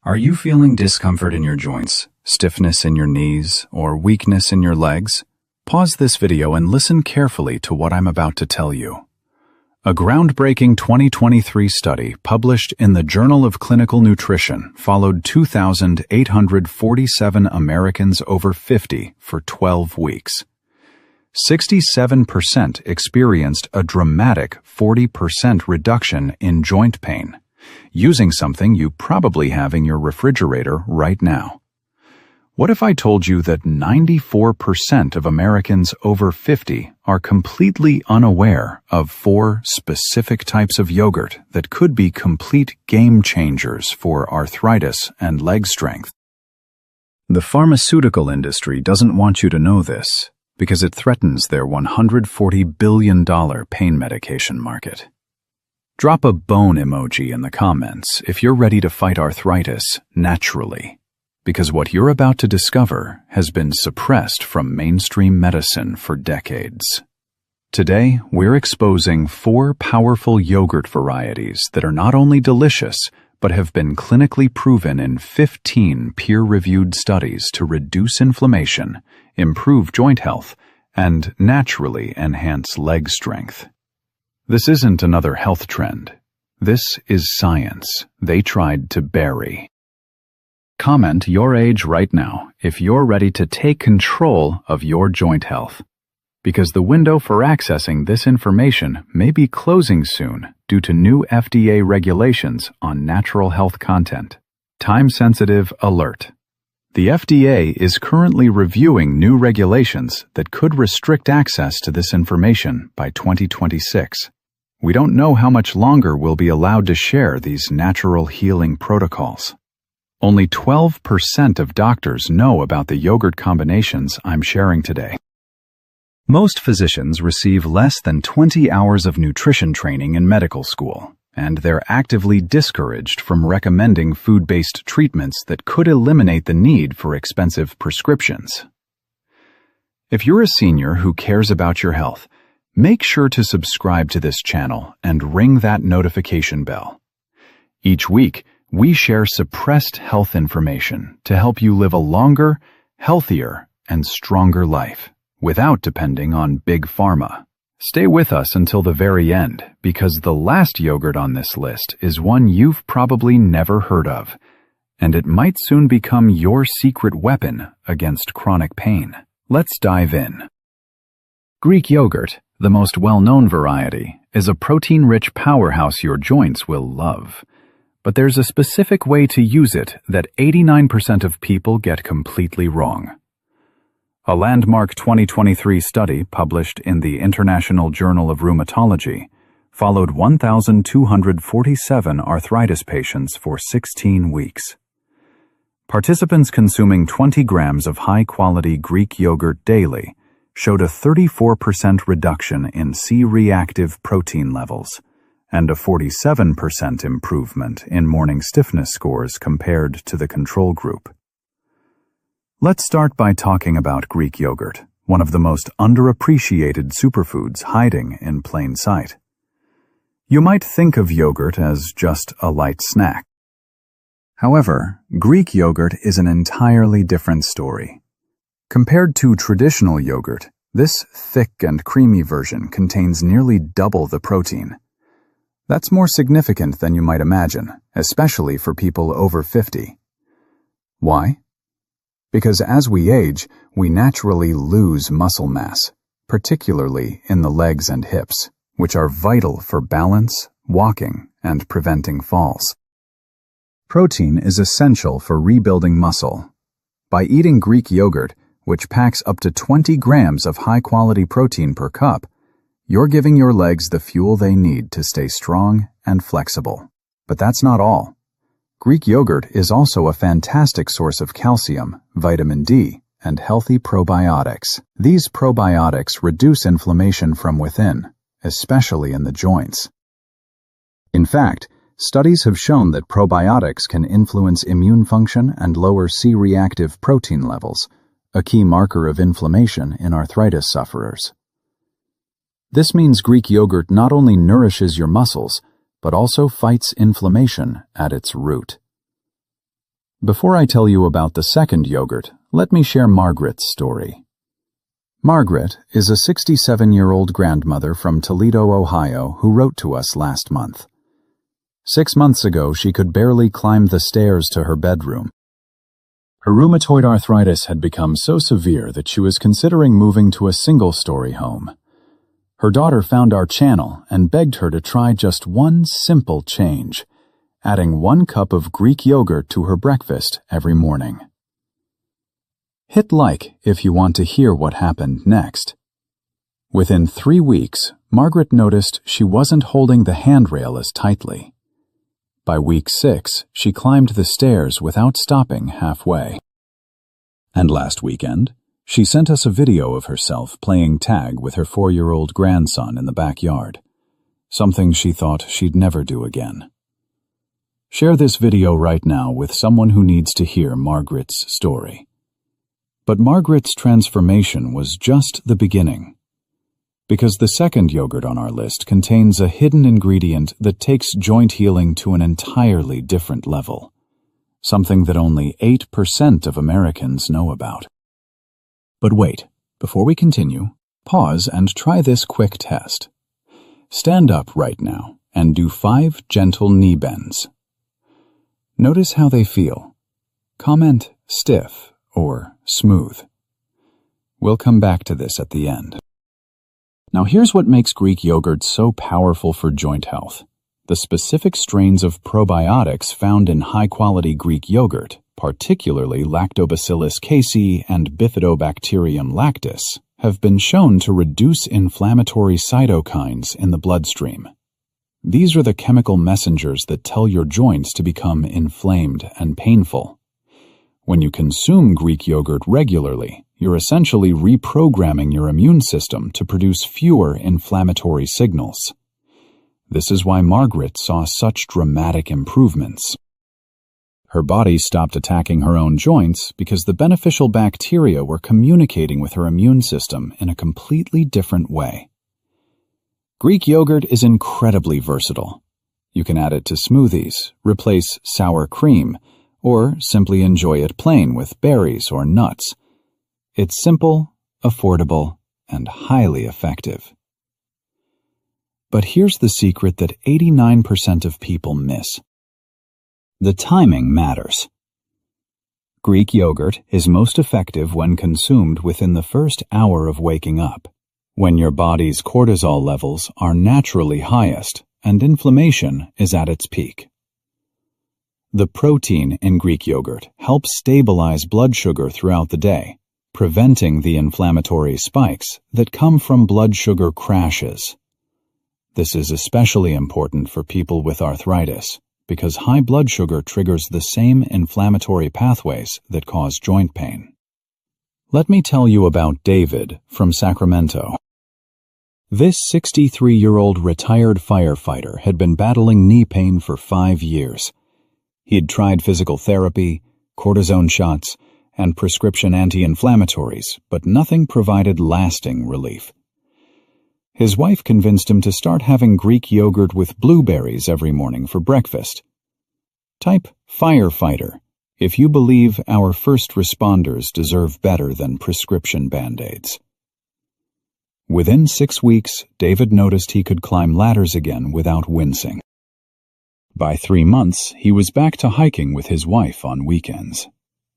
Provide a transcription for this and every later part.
Are you feeling discomfort in your joints, stiffness in your knees, or weakness in your legs? Pause this video and listen carefully to what I'm about to tell you. A groundbreaking 2023 study published in the Journal of Clinical Nutrition followed 2,847 Americans over 50 for 12 weeks. 67% experienced a dramatic 40% reduction in joint pain, using something you probably have in your refrigerator right now. What if I told you that 94% of Americans over 50 are completely unaware of 4 specific types of yogurt that could be complete game changers for arthritis and leg strength? The pharmaceutical industry doesn't want you to know this because it threatens their $140 billion pain medication market. Drop a bone emoji in the comments if you're ready to fight arthritis naturally, because what you're about to discover has been suppressed from mainstream medicine for decades. Today, we're exposing 4 powerful yogurt varieties that are not only delicious, but have been clinically proven in 15 peer-reviewed studies to reduce inflammation, improve joint health, and naturally enhance leg strength. This isn't another health trend. This is science they tried to bury. Comment your age right now if you're ready to take control of your joint health, because the window for accessing this information may be closing soon due to new FDA regulations on natural health content. Time-sensitive alert. The FDA is currently reviewing new regulations that could restrict access to this information by 2026. We don't know how much longer we'll be allowed to share these natural healing protocols. Only 12% of doctors know about the yogurt combinations I'm sharing today. Most physicians receive less than 20 hours of nutrition training in medical school, and they're actively discouraged from recommending food-based treatments that could eliminate the need for expensive prescriptions. If you're a senior who cares about your health, make sure to subscribe to this channel and ring that notification bell. Each week, we share suppressed health information to help you live a longer, healthier, and stronger life without depending on big pharma. Stay with us until the very end, because the last yogurt on this list is one you've probably never heard of, and it might soon become your secret weapon against chronic pain. Let's dive in. Greek yogurt, the most well-known variety, is a protein-rich powerhouse your joints will love. But there's a specific way to use it that 89% of people get completely wrong. A landmark 2023 study published in the International Journal of Rheumatology followed 1,247 arthritis patients for 16 weeks. Participants consuming 20 grams of high-quality Greek yogurt daily showed a 34% reduction in C-reactive protein levels and a 47% improvement in morning stiffness scores compared to the control group. Let's start by talking about Greek yogurt, one of the most underappreciated superfoods hiding in plain sight. You might think of yogurt as just a light snack. However, Greek yogurt is an entirely different story. Compared to traditional yogurt, this thick and creamy version contains nearly double the protein. That's more significant than you might imagine, especially for people over 50. Why? Because as we age, we naturally lose muscle mass, particularly in the legs and hips, which are vital for balance, walking, and preventing falls. Protein is essential for rebuilding muscle. By eating Greek yogurt, which packs up to 20 grams of high-quality protein per cup, you're giving your legs the fuel they need to stay strong and flexible. But that's not all. Greek yogurt is also a fantastic source of calcium, vitamin D, and healthy probiotics. These probiotics reduce inflammation from within, especially in the joints. In fact, studies have shown that probiotics can influence immune function and lower C-reactive protein levels, a key marker of inflammation in arthritis sufferers. This means Greek yogurt not only nourishes your muscles, but also fights inflammation at its root. Before I tell you about the second yogurt, let me share Margaret's story. Margaret is a 67-year-old grandmother from Toledo, Ohio, who wrote to us last month. 6 months ago, she could barely climb the stairs to her bedroom. Her rheumatoid arthritis had become so severe that she was considering moving to a single-story home. Her daughter found our channel and begged her to try just one simple change, adding 1 cup of Greek yogurt to her breakfast every morning. Hit like if you want to hear what happened next. Within 3 weeks, Margaret noticed she wasn't holding the handrail as tightly. By week 6, she climbed the stairs without stopping halfway. And last weekend, she sent us a video of herself playing tag with her 4-year-old grandson in the backyard, something she thought she'd never do again. Share this video right now with someone who needs to hear Margaret's story. But Margaret's transformation was just the beginning, because the second yogurt on our list contains a hidden ingredient that takes joint healing to an entirely different level, something that only 8% of Americans know about. But wait, before we continue, pause and try this quick test. Stand up right now and do 5 gentle knee bends. Notice how they feel. Comment stiff or smooth. We'll come back to this at the end. Now here's what makes Greek yogurt so powerful for joint health. The specific strains of probiotics found in high-quality Greek yogurt, particularly Lactobacillus casei and Bifidobacterium lactis, have been shown to reduce inflammatory cytokines in the bloodstream. These are the chemical messengers that tell your joints to become inflamed and painful. When you consume Greek yogurt regularly, you're essentially reprogramming your immune system to produce fewer inflammatory signals. This is why Margaret saw such dramatic improvements. Her body stopped attacking her own joints because the beneficial bacteria were communicating with her immune system in a completely different way. Greek yogurt is incredibly versatile. You can add it to smoothies, replace sour cream, or simply enjoy it plain with berries or nuts. It's simple, affordable, and highly effective. But here's the secret that 89% of people miss. The timing matters. Greek yogurt is most effective when consumed within the first hour of waking up, when your body's cortisol levels are naturally highest and inflammation is at its peak. The protein in Greek yogurt helps stabilize blood sugar throughout the day, preventing the inflammatory spikes that come from blood sugar crashes. This is especially important for people with arthritis, because high blood sugar triggers the same inflammatory pathways that cause joint pain. Let me tell you about David from Sacramento. This 63-year-old retired firefighter had been battling knee pain for 5 years. He had tried physical therapy, cortisone shots, and prescription anti-inflammatories, but nothing provided lasting relief. His wife convinced him to start having Greek yogurt with blueberries every morning for breakfast. Type firefighter if you believe our first responders deserve better than prescription Band-Aids. Within 6 weeks, David noticed he could climb ladders again without wincing. By 3 months, he was back to hiking with his wife on weekends.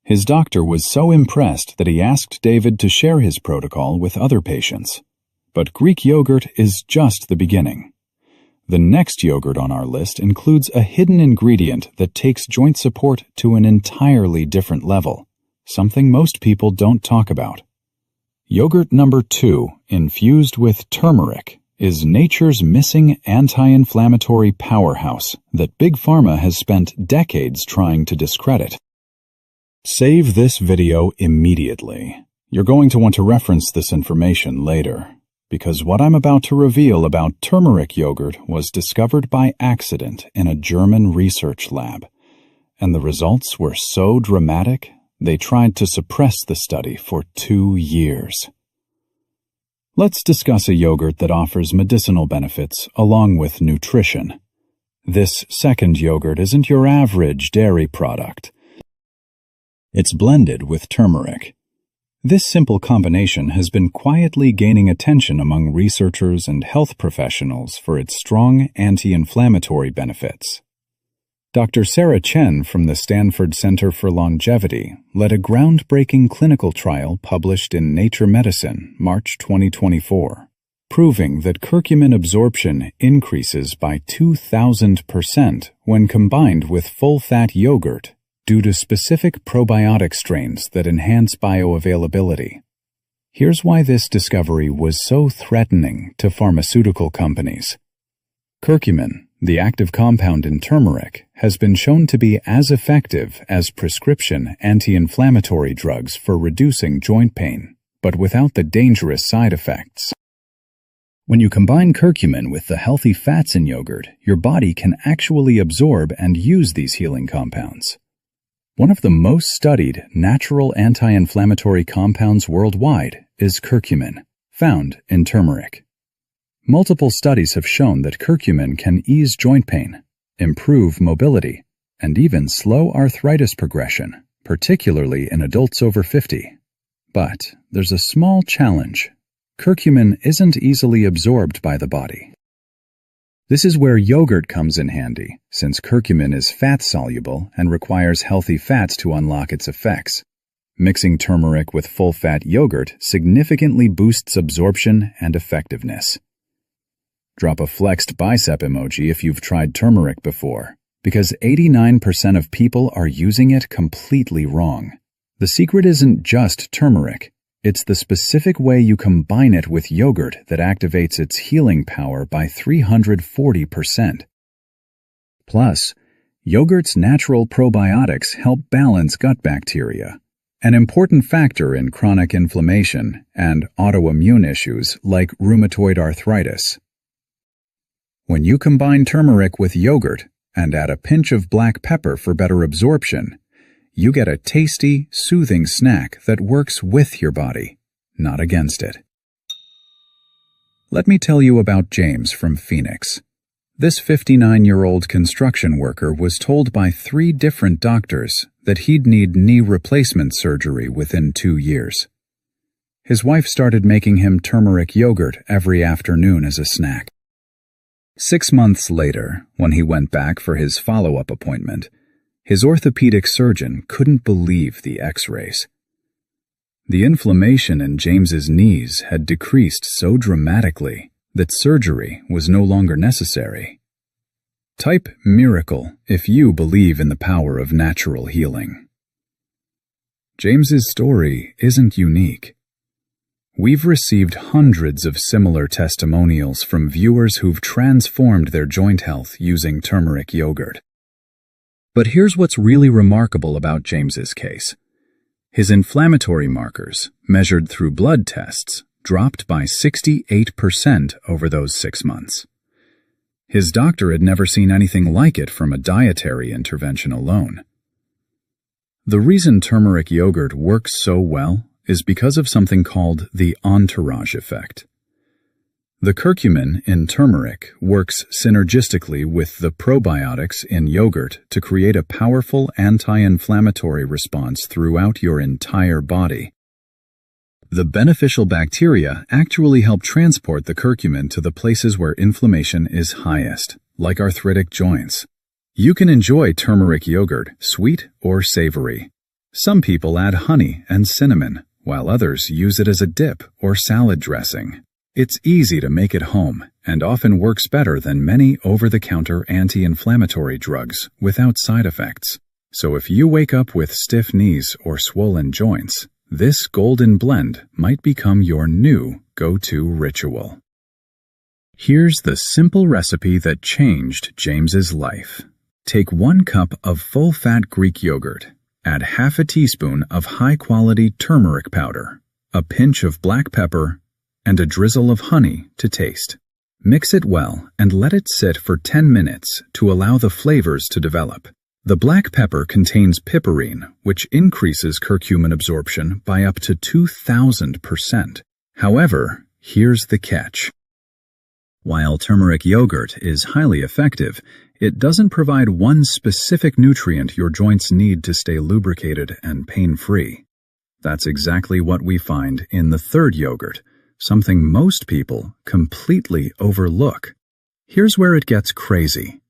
His doctor was so impressed that he asked David to share his protocol with other patients. But Greek yogurt is just the beginning. The next yogurt on our list includes a hidden ingredient that takes joint support to an entirely different level, something most people don't talk about. Yogurt number 2, infused with turmeric, is nature's missing anti-inflammatory powerhouse that Big Pharma has spent decades trying to discredit. Save this video immediately. You're going to want to reference this information later, because what I'm about to reveal about turmeric yogurt was discovered by accident in a German research lab, and the results were so dramatic they tried to suppress the study for 2 years. Let's discuss a yogurt that offers medicinal benefits along with nutrition. This second yogurt isn't your average dairy product. It's blended with turmeric. This simple combination has been quietly gaining attention among researchers and health professionals for its strong anti-inflammatory benefits. Dr. Sarah Chen from the Stanford Center for Longevity led a groundbreaking clinical trial published in Nature Medicine, March 2024, proving that curcumin absorption increases by 2,000% when combined with full-fat yogurt due to specific probiotic strains that enhance bioavailability. Here's why this discovery was so threatening to pharmaceutical companies. Curcumin, the active compound in turmeric, has been shown to be as effective as prescription anti-inflammatory drugs for reducing joint pain, but without the dangerous side effects. When you combine curcumin with the healthy fats in yogurt, your body can actually absorb and use these healing compounds. One of the most studied natural anti-inflammatory compounds worldwide is curcumin, found in turmeric. Multiple studies have shown that curcumin can ease joint pain, improve mobility, and even slow arthritis progression, particularly in adults over 50. But there's a small challenge. Curcumin isn't easily absorbed by the body. This is where yogurt comes in handy, since curcumin is fat-soluble and requires healthy fats to unlock its effects. Mixing turmeric with full-fat yogurt significantly boosts absorption and effectiveness. Drop a flexed bicep emoji if you've tried turmeric before, because 89% of people are using it completely wrong. The secret isn't just turmeric. It's the specific way you combine it with yogurt that activates its healing power by 340%. Plus, yogurt's natural probiotics help balance gut bacteria, an important factor in chronic inflammation and autoimmune issues like rheumatoid arthritis. When you combine turmeric with yogurt and add a pinch of black pepper for better absorption, you get a tasty, soothing snack that works with your body, not against it. Let me tell you about James from Phoenix. This 59-year-old construction worker was told by 3 different doctors that he'd need knee replacement surgery within 2 years. His wife started making him turmeric yogurt every afternoon as a snack. 6 months later, when he went back for his follow-up appointment, his orthopedic surgeon couldn't believe the X-rays. The inflammation in James's knees had decreased so dramatically that surgery was no longer necessary. Type miracle if you believe in the power of natural healing. James's story isn't unique. We've received hundreds of similar testimonials from viewers who've transformed their joint health using turmeric yogurt. But here's what's really remarkable about James's case. His inflammatory markers, measured through blood tests, dropped by 68% over those 6 months. His doctor had never seen anything like it from a dietary intervention alone. The reason turmeric yogurt works so well is because of something called the entourage effect. The curcumin in turmeric works synergistically with the probiotics in yogurt to create a powerful anti-inflammatory response throughout your entire body. The beneficial bacteria actually help transport the curcumin to the places where inflammation is highest, like arthritic joints. You can enjoy turmeric yogurt, sweet or savory. Some people add honey and cinnamon, while others use it as a dip or salad dressing. It's easy to make at home and often works better than many over-the-counter anti-inflammatory drugs without side effects. So if you wake up with stiff knees or swollen joints, this golden blend might become your new go-to ritual. Here's the simple recipe that changed James's life. Take 1 cup of full-fat Greek yogurt. Add half a teaspoon of high-quality turmeric powder, a pinch of black pepper, and a drizzle of honey to taste. Mix it well and let it sit for 10 minutes to allow the flavors to develop. The black pepper contains piperine, which increases curcumin absorption by up to 2,000%. However, here's the catch. While turmeric yogurt is highly effective, It doesn't provide one specific nutrient your joints need to stay lubricated and pain-free. That's exactly what we find in the third yogurt, something most people completely overlook. Here's where it gets crazy.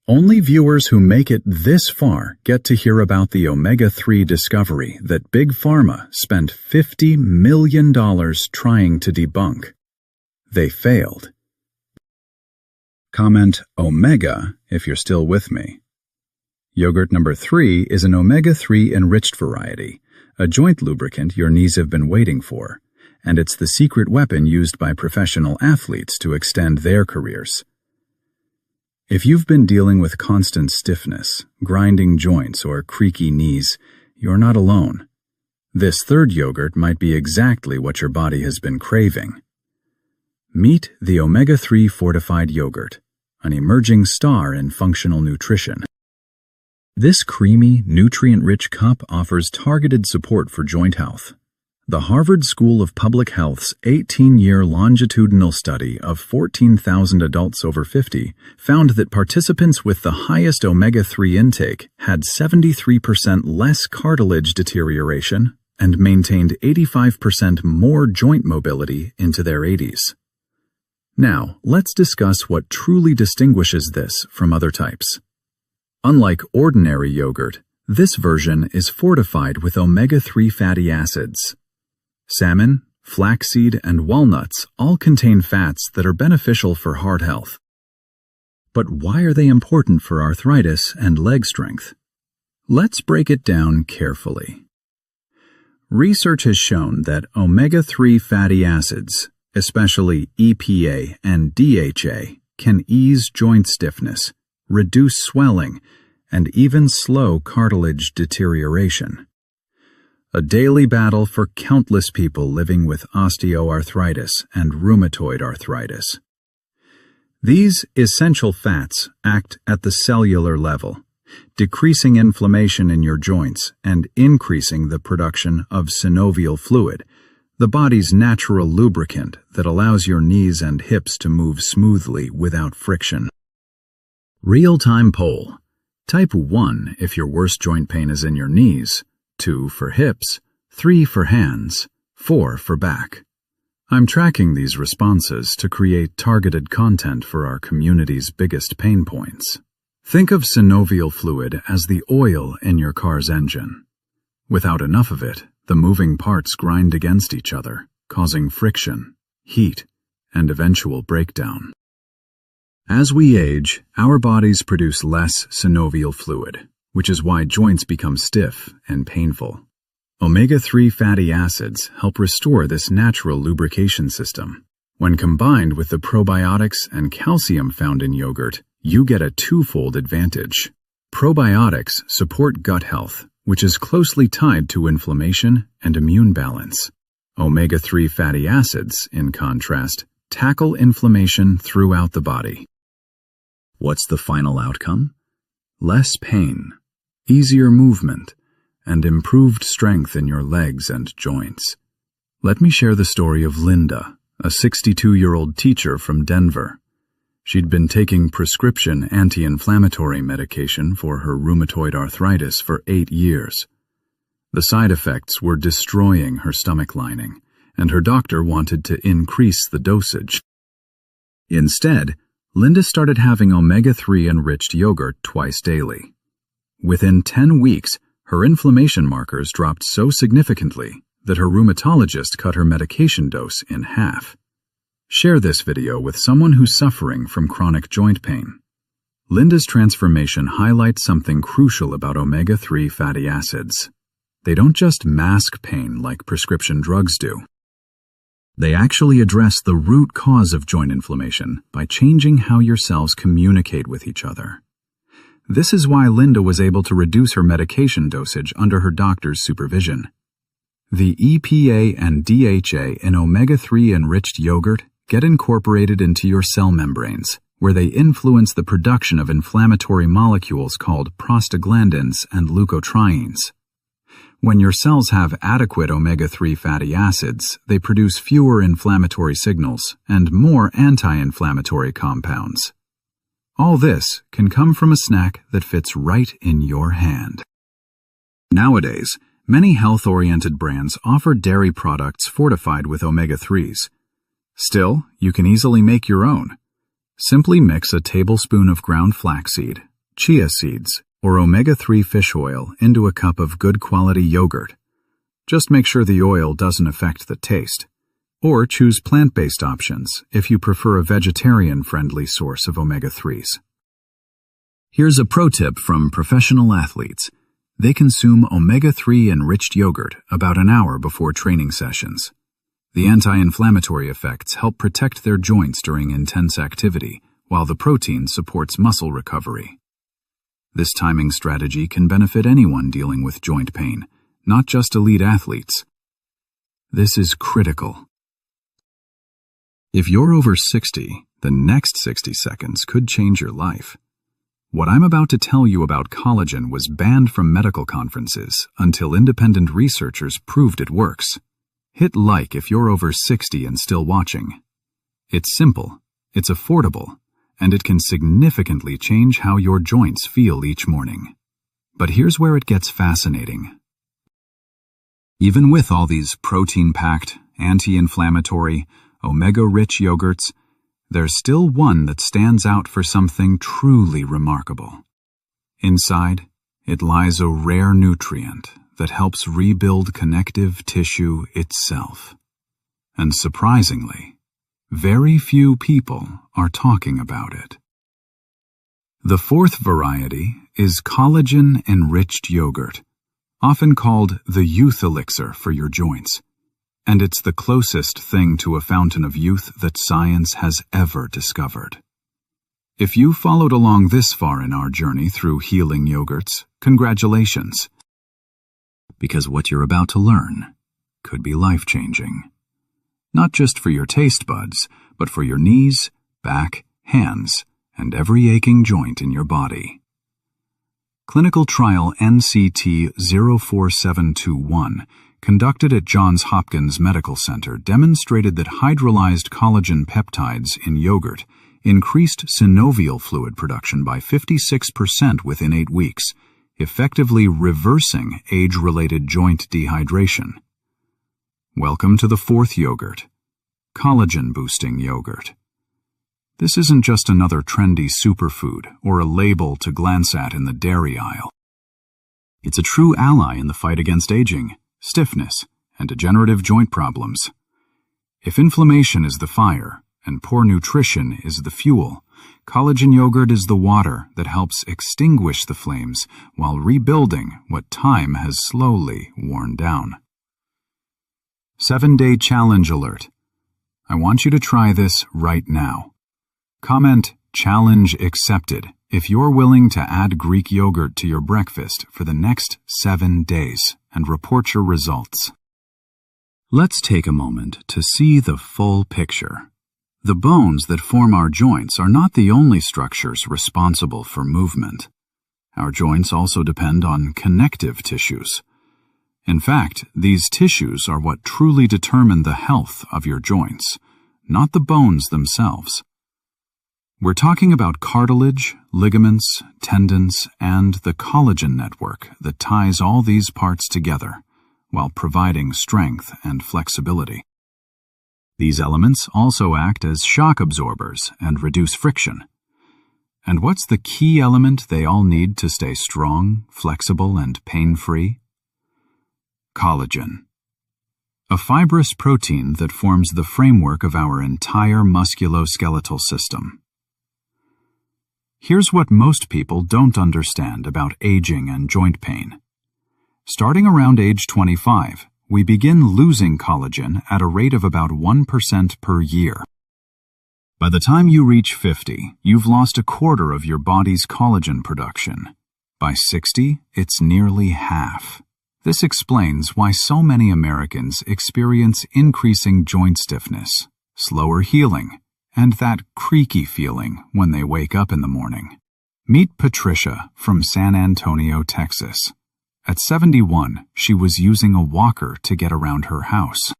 Only viewers who make it this far get to hear about the omega-3 discovery that Big Pharma spent $50 million trying to debunk. They failed. Comment omega if you're still with me. Yogurt number 3 is an omega-3 enriched variety, a joint lubricant your knees have been waiting for, and it's the secret weapon used by professional athletes to extend their careers. If you've been dealing with constant stiffness, grinding joints, or creaky knees, you're not alone. This third yogurt might be exactly what your body has been craving. Meet the omega-3 fortified yogurt, an emerging star in functional nutrition. This creamy, nutrient-rich cup offers targeted support for joint health. The Harvard School of Public Health's 18-year longitudinal study of 14,000 adults over 50 found that participants with the highest omega-3 intake had 73% less cartilage deterioration and maintained 85% more joint mobility into their 80s. Now, let's discuss what truly distinguishes this from other types. Unlike ordinary yogurt, this version is fortified with omega-3 fatty acids. Salmon, flaxseed, and walnuts all contain fats that are beneficial for heart health. But why are they important for arthritis and leg strength? Let's break it down carefully. Research has shown that omega-3 fatty acids, especially EPA and DHA, can ease joint stiffness, reduce swelling, and even slow cartilage deterioration. A daily battle for countless people living with osteoarthritis and rheumatoid arthritis. These essential fats act at the cellular level, decreasing inflammation in your joints and increasing the production of synovial fluid, the body's natural lubricant that allows your knees and hips to move smoothly without friction. Real-time poll. Type 1 if your worst joint pain is in your knees, 2 for hips, 3 for hands, 4 for back. I'm tracking these responses to create targeted content for our community's biggest pain points. Think of synovial fluid as the oil in your car's engine. Without enough of it, the moving parts grind against each other, causing friction, heat, and eventual breakdown. As we age, our bodies produce less synovial fluid, which is why joints become stiff and painful. Omega-3 fatty acids help restore this natural lubrication system. When combined with the probiotics and calcium found in yogurt, you get a twofold advantage. Probiotics support gut health, which is closely tied to inflammation and immune balance. Omega-3 fatty acids, in contrast, tackle inflammation throughout the body. What's the final outcome? Less pain, easier movement, and improved strength in your legs and joints. Let me share the story of Linda, a 62-year-old teacher from Denver. She'd been taking prescription anti-inflammatory medication for her rheumatoid arthritis for 8 years. The side effects were destroying her stomach lining, and her doctor wanted to increase the dosage. Instead, Linda started having omega-3 enriched yogurt twice daily. Within 10 weeks, her inflammation markers dropped so significantly that her rheumatologist cut her medication dose in half. Share this video with someone who's suffering from chronic joint pain. Linda's transformation highlights something crucial about omega-3 fatty acids. They don't just mask pain like prescription drugs do. They actually address the root cause of joint inflammation by changing how your cells communicate with each other. This is why Linda was able to reduce her medication dosage under her doctor's supervision. The EPA and DHA in omega-3 enriched yogurt get incorporated into your cell membranes, where they influence the production of inflammatory molecules called prostaglandins and leukotrienes. When your cells have adequate omega-3 fatty acids, they produce fewer inflammatory signals and more anti-inflammatory compounds. All this can come from a snack that fits right in your hand. Nowadays, many health-oriented brands offer dairy products fortified with omega-3s. Still, you can easily make your own. Simply mix a tablespoon of ground flaxseed, chia seeds, or omega-3 fish oil into a cup of good quality yogurt. Just make sure the oil doesn't affect the taste. Or choose plant-based options if you prefer a vegetarian-friendly source of omega-3s. Here's a pro tip from professional athletes. They consume omega-3 enriched yogurt about an hour before training sessions. The anti-inflammatory effects help protect their joints during intense activity, while the protein supports muscle recovery. This timing strategy can benefit anyone dealing with joint pain, not just elite athletes. This is critical. If you're over 60, the next 60 seconds could change your life. What I'm about to tell you about collagen was banned from medical conferences until independent researchers proved it works. Hit like if you're over 60 and still watching. It's simple, it's affordable, and it can significantly change how your joints feel each morning. But here's where it gets fascinating. Even with all these protein-packed, anti-inflammatory, omega-rich yogurts, there's still one that stands out for something truly remarkable. Inside, it lies a rare nutrient that helps rebuild connective tissue itself. And surprisingly, very few people are talking about it. The fourth variety is collagen-enriched yogurt, often called the youth elixir for your joints. And it's the closest thing to a fountain of youth that science has ever discovered. If you followed along this far in our journey through healing yogurts, congratulations. Because what you're about to learn could be life-changing. Not just for your taste buds, but for your knees, back, hands, and every aching joint in your body. Clinical trial NCT 04721 conducted at Johns Hopkins Medical Center demonstrated that hydrolyzed collagen peptides in yogurt increased synovial fluid production by 56% within 8 weeks, effectively reversing age-related joint dehydration. Welcome to the fourth yogurt, collagen-boosting yogurt. This isn't just another trendy superfood or a label to glance at in the dairy aisle. It's a true ally in the fight against aging, stiffness, and degenerative joint problems. If inflammation is the fire and poor nutrition is the fuel, collagen yogurt is the water that helps extinguish the flames while rebuilding what time has slowly worn down. 7-day challenge alert. I want you to try this right now. Comment "Challenge accepted" if you're willing to add Greek yogurt to your breakfast for the next 7 days and report your results. Let's take a moment to see the full picture. The bones that form our joints are not the only structures responsible for movement. Our joints also depend on connective tissues. In fact, these tissues are what truly determine the health of your joints, not the bones themselves. We're talking about cartilage, ligaments, tendons, and the collagen network that ties all these parts together while providing strength and flexibility. These elements also act as shock absorbers and reduce friction. And what's the key element they all need to stay strong, flexible, and pain-free? Collagen. A fibrous protein that forms the framework of our entire musculoskeletal system. Here's what most people don't understand about aging and joint pain. Starting around age 25, we begin losing collagen at a rate of about 1% per year. By the time you reach 50, you've lost a quarter of your body's collagen production. By 60, it's nearly half. This explains why so many Americans experience increasing joint stiffness, slower healing, and that creaky feeling when they wake up in the morning. Meet Patricia from San Antonio, Texas. At 71, she was using a walker to get around her house.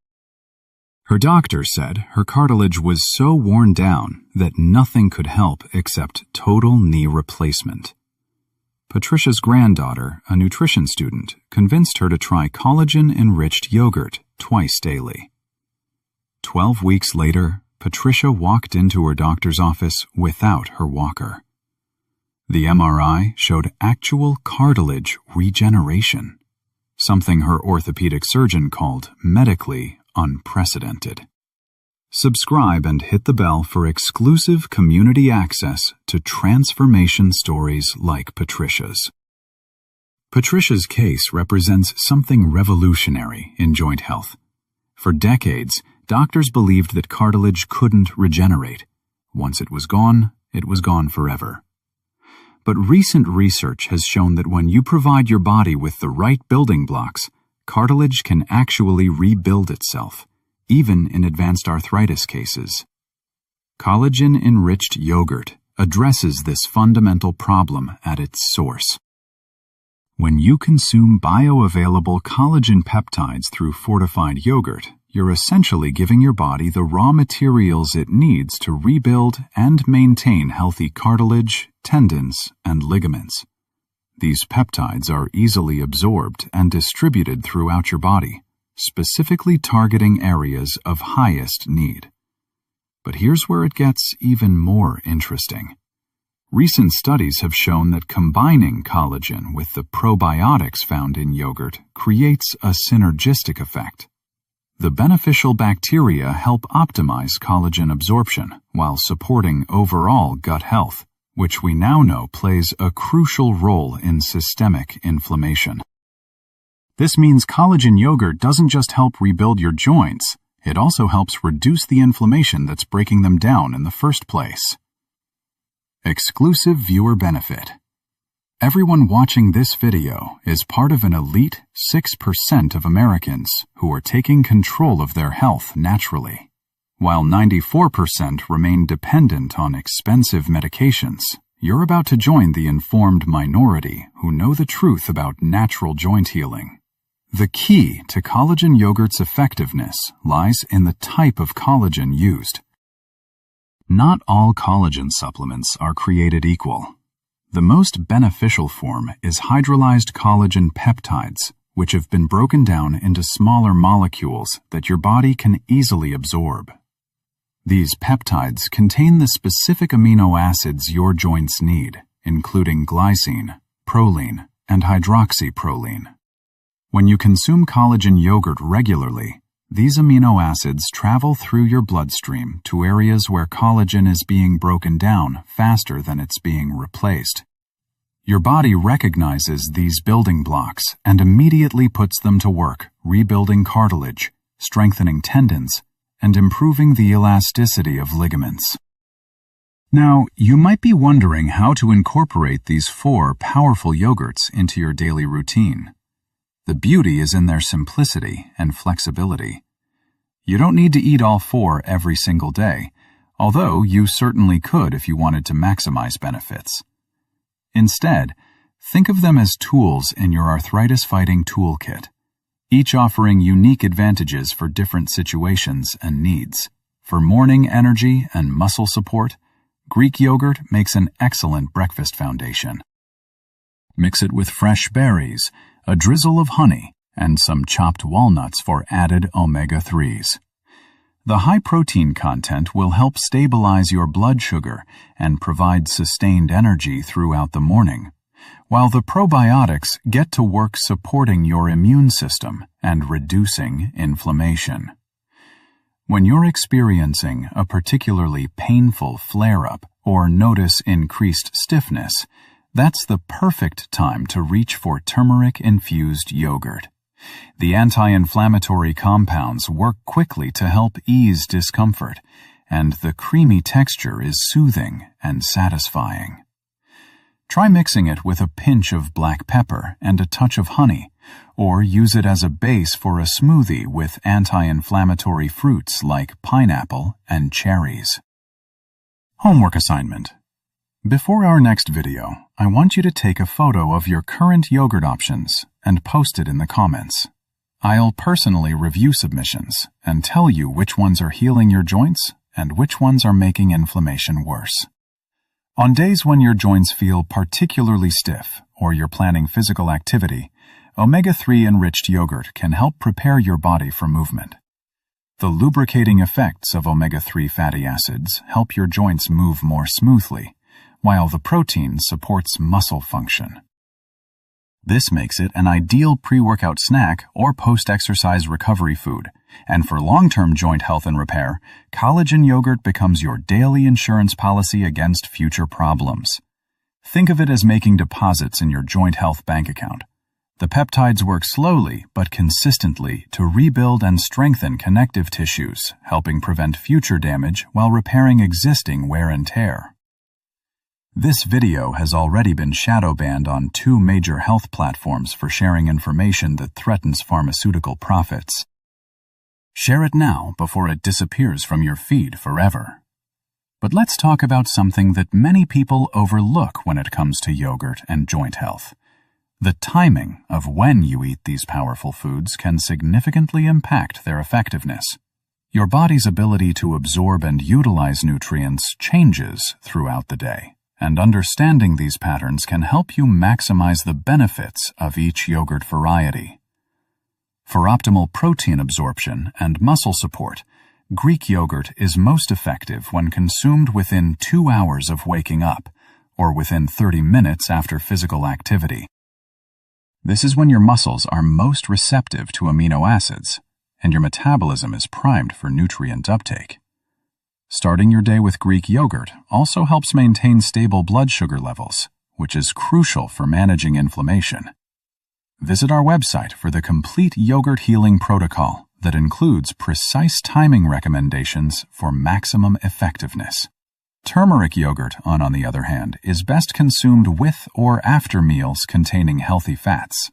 Her doctor said her cartilage was so worn down that nothing could help except total knee replacement. Patricia's granddaughter, a nutrition student, convinced her to try collagen-enriched yogurt twice daily. 12 weeks later, Patricia walked into her doctor's office without her walker. The MRI showed actual cartilage regeneration, something her orthopedic surgeon called medically unprecedented. Subscribe and hit the bell for exclusive community access to transformation stories like Patricia's. Patricia's case represents something revolutionary in joint health. For decades, doctors believed that cartilage couldn't regenerate. Once it was gone forever. But recent research has shown that when you provide your body with the right building blocks, cartilage can actually rebuild itself, even in advanced arthritis cases. Collagen-enriched yogurt addresses this fundamental problem at its source. When you consume bioavailable collagen peptides through fortified yogurt, you're essentially giving your body the raw materials it needs to rebuild and maintain healthy cartilage, tendons, and ligaments. These peptides are easily absorbed and distributed throughout your body, specifically targeting areas of highest need. But here's where it gets even more interesting. Recent studies have shown that combining collagen with the probiotics found in yogurt creates a synergistic effect. The beneficial bacteria help optimize collagen absorption while supporting overall gut health, which we now know plays a crucial role in systemic inflammation. This means collagen yogurt doesn't just help rebuild your joints, it also helps reduce the inflammation that's breaking them down in the first place. Exclusive viewer benefit. Everyone watching this video is part of an elite 6% of Americans who are taking control of their health naturally, while 94% remain dependent on expensive medications. You're about to join the informed minority who know the truth about natural joint healing. The key to collagen yogurt's effectiveness lies in the type of collagen used. Not all collagen supplements are created equal. The most beneficial form is hydrolyzed collagen peptides, which have been broken down into smaller molecules that your body can easily absorb. These peptides contain the specific amino acids your joints need, including glycine, proline, and hydroxyproline. When you consume collagen yogurt regularly, these amino acids travel through your bloodstream to areas where collagen is being broken down faster than it's being replaced. Your body recognizes these building blocks and immediately puts them to work, rebuilding cartilage, strengthening tendons, and improving the elasticity of ligaments. Now, you might be wondering how to incorporate these 4 powerful yogurts into your daily routine. The beauty is in their simplicity and flexibility. You don't need to eat all 4 every single day, although you certainly could if you wanted to maximize benefits. Instead, think of them as tools in your arthritis-fighting toolkit, each offering unique advantages for different situations and needs. For morning energy and muscle support, Greek yogurt makes an excellent breakfast foundation. Mix it with fresh berries, a drizzle of honey, and some chopped walnuts for added omega-3s. The high protein content will help stabilize your blood sugar and provide sustained energy throughout the morning, while the probiotics get to work supporting your immune system and reducing inflammation. When you're experiencing a particularly painful flare-up or notice increased stiffness, that's the perfect time to reach for turmeric-infused yogurt. The anti-inflammatory compounds work quickly to help ease discomfort, and the creamy texture is soothing and satisfying. Try mixing it with a pinch of black pepper and a touch of honey, or use it as a base for a smoothie with anti-inflammatory fruits like pineapple and cherries. Homework assignment. Before our next video, I want you to take a photo of your current yogurt options and post it in the comments. I'll personally review submissions and tell you which ones are healing your joints and which ones are making inflammation worse. On days when your joints feel particularly stiff or you're planning physical activity, omega-3 enriched yogurt can help prepare your body for movement. The lubricating effects of omega-3 fatty acids help your joints move more smoothly, while the protein supports muscle function. This makes it an ideal pre-workout snack or post-exercise recovery food, and for long-term joint health and repair, collagen yogurt becomes your daily insurance policy against future problems. Think of it as making deposits in your joint health bank account. The peptides work slowly but consistently to rebuild and strengthen connective tissues, helping prevent future damage while repairing existing wear and tear. This video has already been shadow banned on 2 major health platforms for sharing information that threatens pharmaceutical profits. Share it now before it disappears from your feed forever. But let's talk about something that many people overlook when it comes to yogurt and joint health. The timing of when you eat these powerful foods can significantly impact their effectiveness. Your body's ability to absorb and utilize nutrients changes throughout the day, and understanding these patterns can help you maximize the benefits of each yogurt variety. For optimal protein absorption and muscle support, Greek yogurt is most effective when consumed within 2 hours of waking up, or within 30 minutes after physical activity. This is when your muscles are most receptive to amino acids, and your metabolism is primed for nutrient uptake. Starting your day with Greek yogurt also helps maintain stable blood sugar levels, which is crucial for managing inflammation. Visit our website for the complete yogurt healing protocol that includes precise timing recommendations for maximum effectiveness. Turmeric yogurt, on the other hand, is best consumed with or after meals containing healthy fats.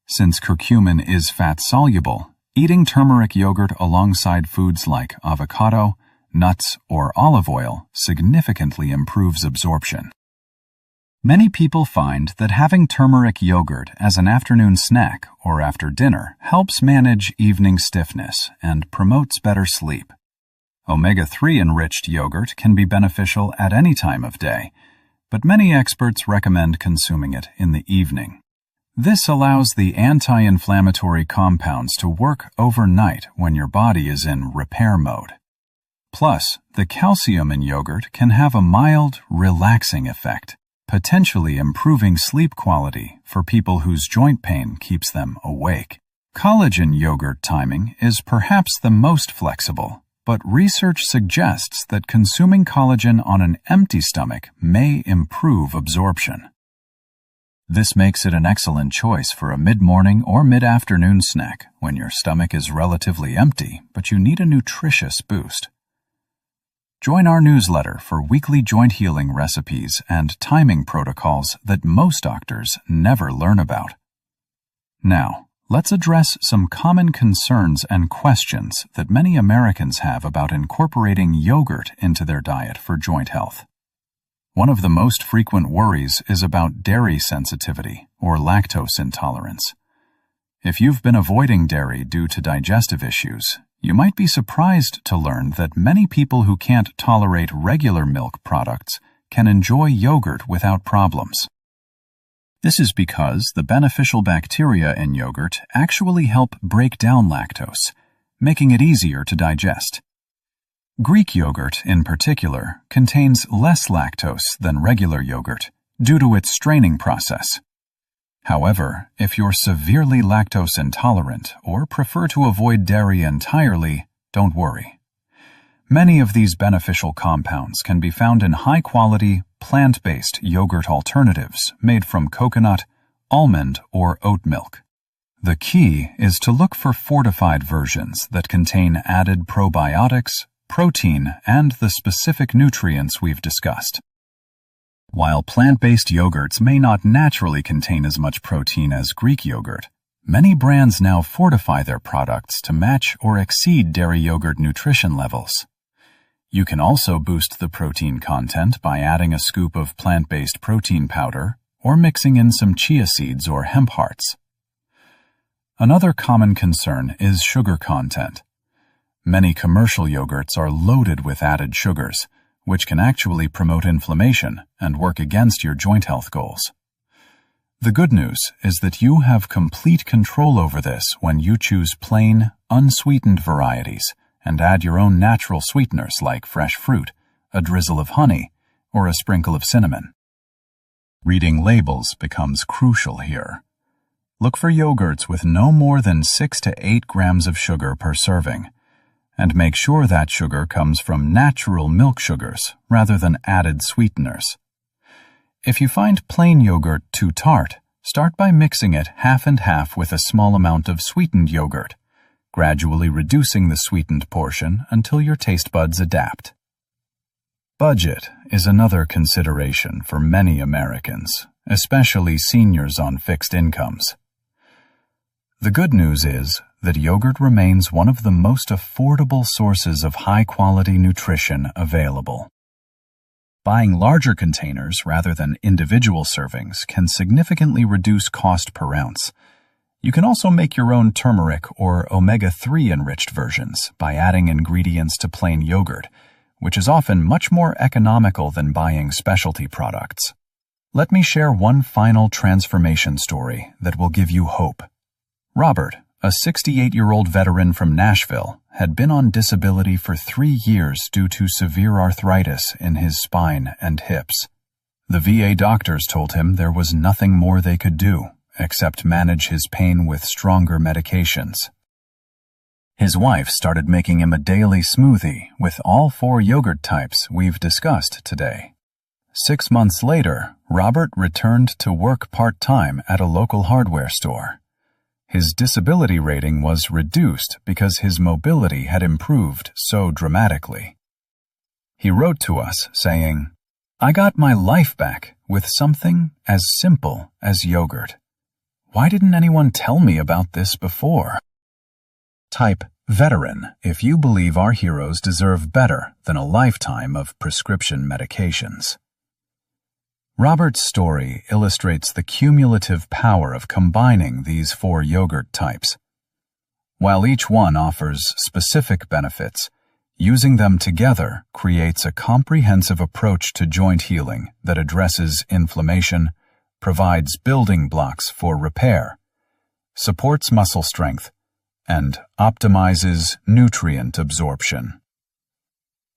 Since curcumin is fat-soluble, eating turmeric yogurt alongside foods like avocado, nuts, or olive oil significantly improves absorption. Many people find that having turmeric yogurt as an afternoon snack or after dinner helps manage evening stiffness and promotes better sleep. Omega-3 enriched yogurt can be beneficial at any time of day, but many experts recommend consuming it in the evening. This allows the anti-inflammatory compounds to work overnight when your body is in repair mode. Plus, the calcium in yogurt can have a mild, relaxing effect, potentially improving sleep quality for people whose joint pain keeps them awake. Collagen yogurt timing is perhaps the most flexible, but research suggests that consuming collagen on an empty stomach may improve absorption. This makes it an excellent choice for a mid-morning or mid-afternoon snack when your stomach is relatively empty, but you need a nutritious boost. Join our newsletter for weekly joint healing recipes and timing protocols that most doctors never learn about. Now, let's address some common concerns and questions that many Americans have about incorporating yogurt into their diet for joint health. One of the most frequent worries is about dairy sensitivity or lactose intolerance. If you've been avoiding dairy due to digestive issues, you might be surprised to learn that many people who can't tolerate regular milk products can enjoy yogurt without problems. This is because the beneficial bacteria in yogurt actually help break down lactose, making it easier to digest. Greek yogurt, in particular, contains less lactose than regular yogurt due to its straining process. However, if you're severely lactose intolerant or prefer to avoid dairy entirely, don't worry. Many of these beneficial compounds can be found in high-quality, plant-based yogurt alternatives made from coconut, almond, or oat milk. The key is to look for fortified versions that contain added probiotics, protein, and the specific nutrients we've discussed. While plant-based yogurts may not naturally contain as much protein as Greek yogurt, many brands now fortify their products to match or exceed dairy yogurt nutrition levels. You can also boost the protein content by adding a scoop of plant-based protein powder or mixing in some chia seeds or hemp hearts. Another common concern is sugar content. Many commercial yogurts are loaded with added sugars, which can actually promote inflammation and work against your joint health goals. The good news is that you have complete control over this when you choose plain, unsweetened varieties and add your own natural sweeteners like fresh fruit, a drizzle of honey, or a sprinkle of cinnamon. Reading labels becomes crucial here. Look for yogurts with no more than 6 to 8 grams of sugar per serving, and make sure that sugar comes from natural milk sugars rather than added sweeteners. If you find plain yogurt too tart, start by mixing it half and half with a small amount of sweetened yogurt, gradually reducing the sweetened portion until your taste buds adapt. Budget is another consideration for many Americans, especially seniors on fixed incomes. The good news is that yogurt remains one of the most affordable sources of high-quality nutrition available. Buying larger containers rather than individual servings can significantly reduce cost per ounce. You can also make your own turmeric or omega-3 enriched versions by adding ingredients to plain yogurt, which is often much more economical than buying specialty products. Let me share one final transformation story that will give you hope. Robert, a 68-year-old veteran from Nashville, had been on disability for 3 years due to severe arthritis in his spine and hips. The VA doctors told him there was nothing more they could do except manage his pain with stronger medications. His wife started making him a daily smoothie with all 4 yogurt types we've discussed today. 6 months later, Robert returned to work part-time at a local hardware store. His disability rating was reduced because his mobility had improved so dramatically. He wrote to us saying, "I got my life back with something as simple as yogurt. Why didn't anyone tell me about this before?" Type veteran if you believe our heroes deserve better than a lifetime of prescription medications. Robert's story illustrates the cumulative power of combining these 4 yogurt types. While each one offers specific benefits, using them together creates a comprehensive approach to joint healing that addresses inflammation, provides building blocks for repair, supports muscle strength, and optimizes nutrient absorption.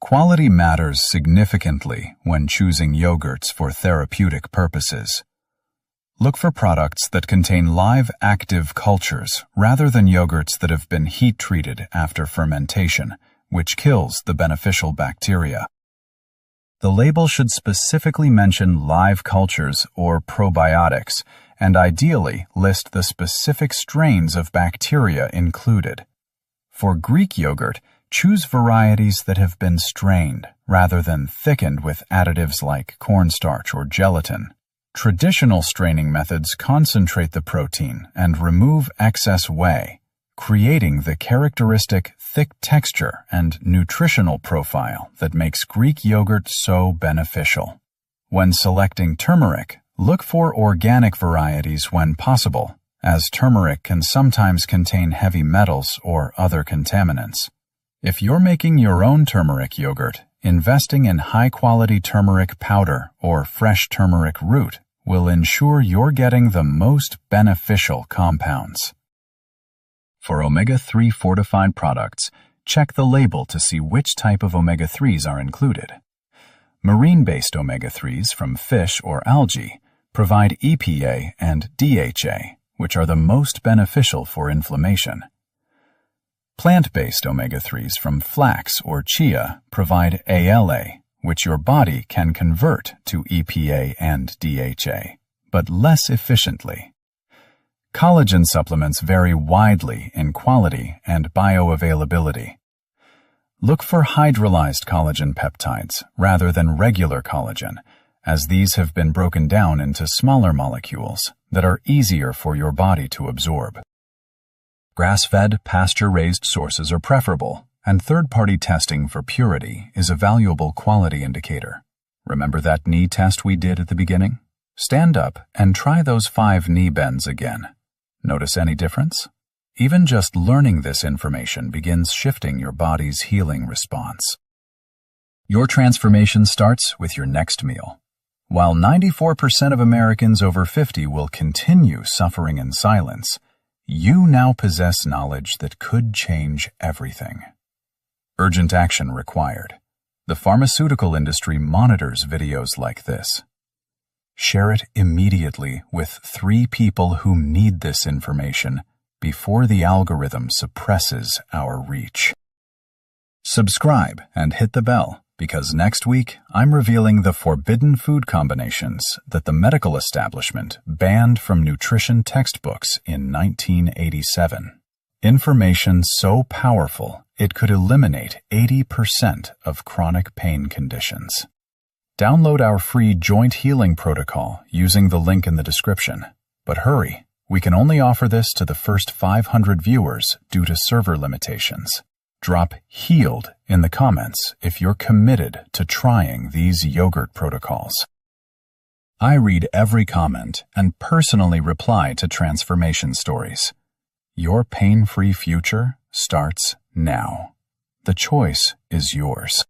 Quality matters significantly when choosing yogurts for therapeutic purposes. Look for products that contain live active cultures rather than yogurts that have been heat-treated after fermentation, which kills the beneficial bacteria. The label should specifically mention live cultures or probiotics, and ideally list the specific strains of bacteria included. For Greek yogurt, choose varieties that have been strained rather than thickened with additives like cornstarch or gelatin. Traditional straining methods concentrate the protein and remove excess whey, creating the characteristic thick texture and nutritional profile that makes Greek yogurt so beneficial. When selecting turmeric, look for organic varieties when possible, as turmeric can sometimes contain heavy metals or other contaminants. If you're making your own turmeric yogurt, investing in high-quality turmeric powder or fresh turmeric root will ensure you're getting the most beneficial compounds. For omega-3 fortified products, check the label to see which type of omega-3s are included. Marine-based omega-3s from fish or algae provide EPA and DHA, which are the most beneficial for inflammation. Plant-based omega-3s from flax or chia provide ALA, which your body can convert to EPA and DHA, but less efficiently. Collagen supplements vary widely in quality and bioavailability. Look for hydrolyzed collagen peptides rather than regular collagen, as these have been broken down into smaller molecules that are easier for your body to absorb. Grass-fed, pasture-raised sources are preferable, and third-party testing for purity is a valuable quality indicator. Remember that knee test we did at the beginning? Stand up and try those 5 knee bends again. Notice any difference? Even just learning this information begins shifting your body's healing response. Your transformation starts with your next meal. While 94% of Americans over 50 will continue suffering in silence, you now possess knowledge that could change everything. Urgent action required. The pharmaceutical industry monitors videos like this. Share it immediately with 3 people who need this information before the algorithm suppresses our reach. Subscribe and hit the bell, because next week I'm revealing the forbidden food combinations that the medical establishment banned from nutrition textbooks in 1987. Information so powerful it could eliminate 80% of chronic pain conditions. Download our free joint healing protocol using the link in the description. But hurry, we can only offer this to the first 500 viewers due to server limitations. Drop HEALED in the comments if you're committed to trying these yogurt protocols. I read every comment and personally reply to transformation stories. Your pain-free future starts now. The choice is yours.